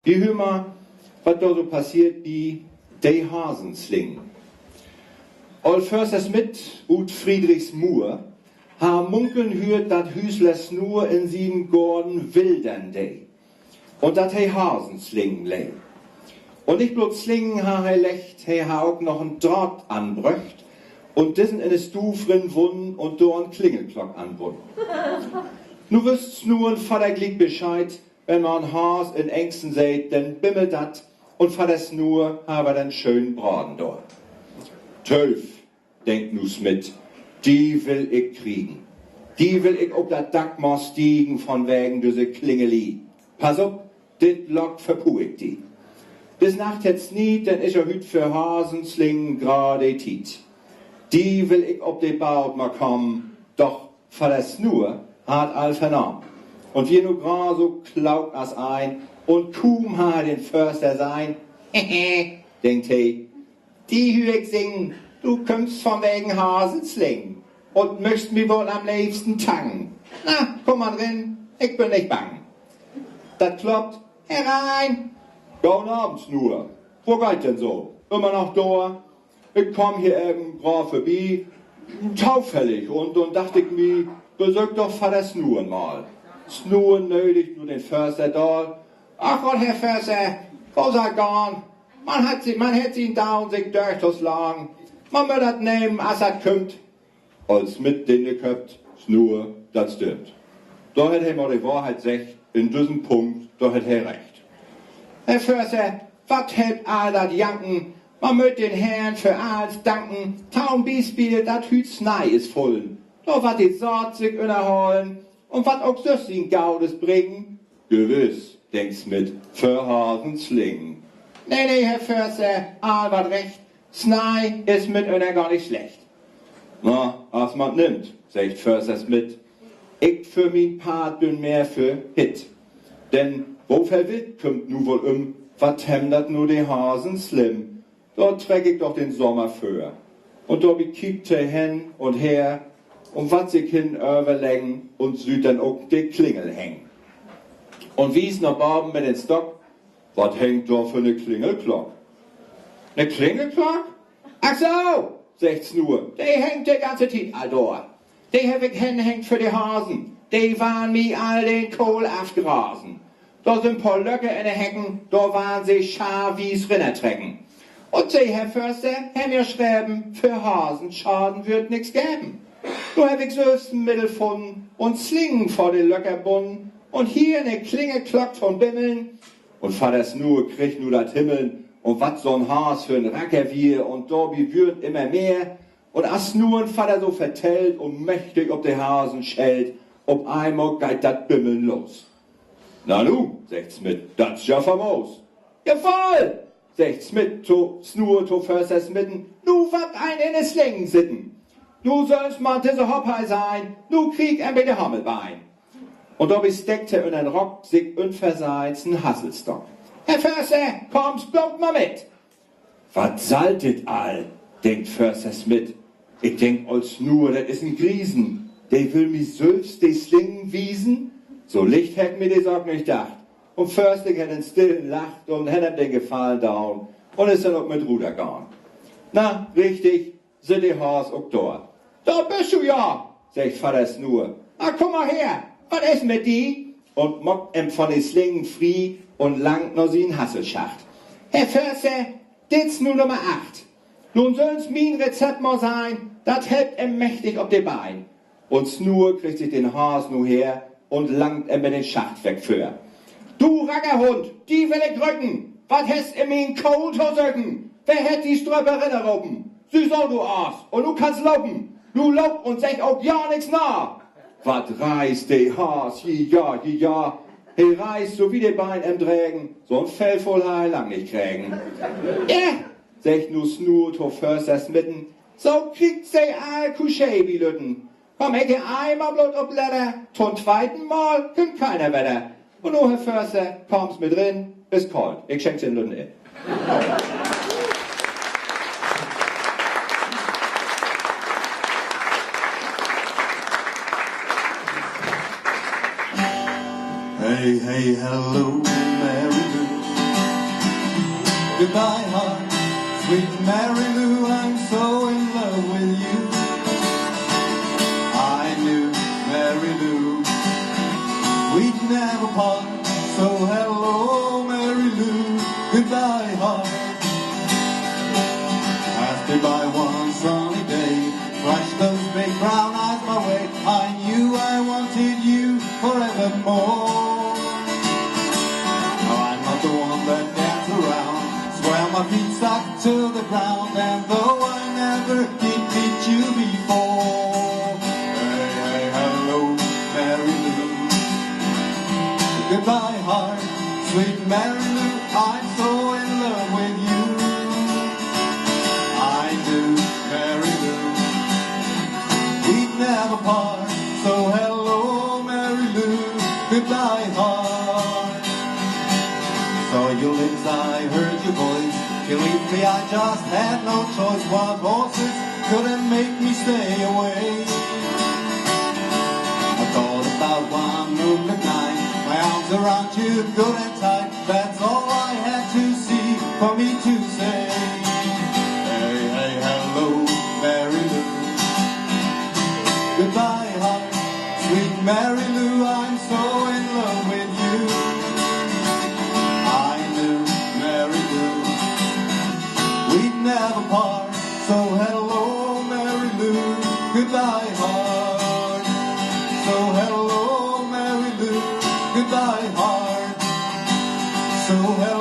Die hör mal, was da so passiert wie die Hasenslingen. All Försters mit ut Friedrichsmur ha munkeln hört dat Hüslers nur in 7 Gorden wildern dei. Und dat hei Hasenslingen lei. Und nicht bloß Slingen ha hei lecht, hei ha auch noch ein Draht anbröcht und diesen in es Dufrin wunnen und do ein Klingelglock anbunden. Nu wüsst's nur ein Vater glick Bescheid, wenn man ein Has in Ängsten seht, denn bimmelt dat und Vaters nur aber dann schön Braten dort. 12, denkt nu Smith, die will ich kriegen. Die will ich ob dat Dagmar stiegen von wegen diese Klingeli. Pass auf, dit Lock verpuh ich die. Bis Nacht jetzt nie, denn ich hüt für Hasenslingen gerade Tiet. Die will ich ob de Baut mal kommen, doch Vaters nur hat all vernommen. Und wir nur gra so klaut as ein und kaum ha den Förster sein. Hehe, denkt he, die hü ich singen, du kommst von wegen Hasenslingen und möchtest mir wohl am liebsten tangen. Na, komm mal drin, ich bin nicht bang. Das kloppt, herein. Guten Abend nur. Wo geht denn so? Immer noch da? Ich komm hier eben brav vorbei, taufällig und dachte ich mir, besuch doch Vater Snuren mal. Snuren nötigt nur den Förster da. Ach Gott, Herr Förster, wo seid gone? Man hat sie da und sich durch das Lagen. Man wird das nehmen, als das kommt. Als mit den geköpft, Snur, das stimmt. Da hat er mal die Wahrheit gesagt, in diesem Punkt, da hat er recht. Herr Förster, wat hält all dat Janken? Man möt den Herrn für alles danken. Taum Bispiel, dat hüt Snei is voll. Da wat die Saat sich innerholen und wat auch das den Gaudes bringen. Gewiss, denkt's mit, für Hasenslingen. Nee, Herr Förster, all wat recht. Snei is mit einer gar nicht schlecht. Na, als man nimmt, sagt Försters mit. Ich für mein Part bin mehr für Hit. Denn wo verwillt kommt nu wohl wat hemdert nur die Hasen slim. Dort träg ich doch den Sommer für. Und da bekickt er hin und her, und wat sich hin überlegen und süd dann auch die Klingel hängen. Und wie's noch Baben mit den Stock, wat hängt da für ne Klingelglock? Ne Klingelglock? Ach so, sagt's nur, die hängt die ganze Zeit da. Die hab ich hängt für die Hasen. Die waren mir all den Kohl aufgerasen. Da sind ein paar Löcke in den Hecken, da waren sie scharf wie's Rinnertrecken. Und sie, Herr Förster, haben mir schreiben, für Hasenschaden wird nix geben. Da hab ich so's Mittel gefunden und Slingen vor den Löcker bunden und hier ne Klinge klockt von Bimmeln. Und Vaters nur kriegt nur dat Himmeln und wat so ein Has für ein Racker wir und Dorbi wird immer mehr. Und as nur ein Vater so vertellt und mächtig ob der Hasen schellt, ob einmal geht dat Bimmeln los. Na nu, sagt's mit, das ja famos. Jawohl, sagt's mit, Snur, to Försters mitten, nu wat ein in es Slingen sitten. Nu sollst mal diese Hoppei sein, nu krieg ein bitte Hammelbein. Und da besteckte in den Rock sich unverseits ein Hasselstock. Herr Förster, kommst, block mal mit. Was saltet all, denkt Försters mit. Ich denk als nur, das is ein Griesen. Der will mich selbst die Slingen wiesen. So Licht hätt mir das auch nicht gedacht. Und Förster hat einen stillen lacht und hat ihm den Gefallen down und ist dann auch mit Ruder gegangen. Na, richtig, sind die Haas auch dort. Da bist du ja, sagt Vater Snur. Ah, komm mal her, was ist mit die? Und mockt ihm von den Slingen frei und langt noch sie in Hasselschacht. Herr Förster, dit's nur Nummer 8. Nun soll's mein Rezept mal sein, das hält ihm mächtig auf die Bein. Und Snur kriegt sich den Haas nur her und langt ihm mit den Schacht weg für. Du Rackerhund, die will ich drücken. Was hast in mein Kohl zu söcken? Wer hätt die Ströpperin erruppen? Süß auch du Aas, und du kannst laufen. Du lob und sag auch ja nix nach. Wat reißt die Haas, ja. He reißt so wie die Bein im Trägen, so ein Fell voll Haar lang nicht kriegen. Sagt nu Snur to Försters mitten, so kriegt sie all Couché wie Lütten. Komm, ich einmal Blut ob Blätter, zum zweiten Mal kommt keiner wetter. Und nu, Herr Förster, kommst mit drin, ist kalt. Ich schenk's den Lütten in. Hey, hello, Mary Lou. Goodbye, heart, sweet Mary Lou, I'm so in love with you. I knew, Mary Lou, we'd never part. So hello, Mary Lou, goodbye, heart. Passed me by one sunny day, flashed those big brown eyes my way. I knew I wanted you forevermore. No, I'm not the one that dance around, swear my feet stuck to the ground, and though I never did meet you before. Hey, hey, hello, Mary Lou, goodbye, heart, sweet Mary Lou, I'm so in love with you. I do, Mary Lou, we'd never part. So hello, Mary Lou, goodbye, heart. Saw your lips, I heard your voice. Believe me, I just had no choice. Wild horses couldn't make me stay away. I thought about one moonlit night, my arms around you good and tight. That's all I had to see for me to say. Hey, hey, hello, Mary Lou, goodbye, heart, sweet Mary Lou, I'm so in love with you. I knew, Mary Lou, we'd never part. So hello, Mary Lou, goodbye, heart. So hello, Mary Lou, goodbye, heart. So hello.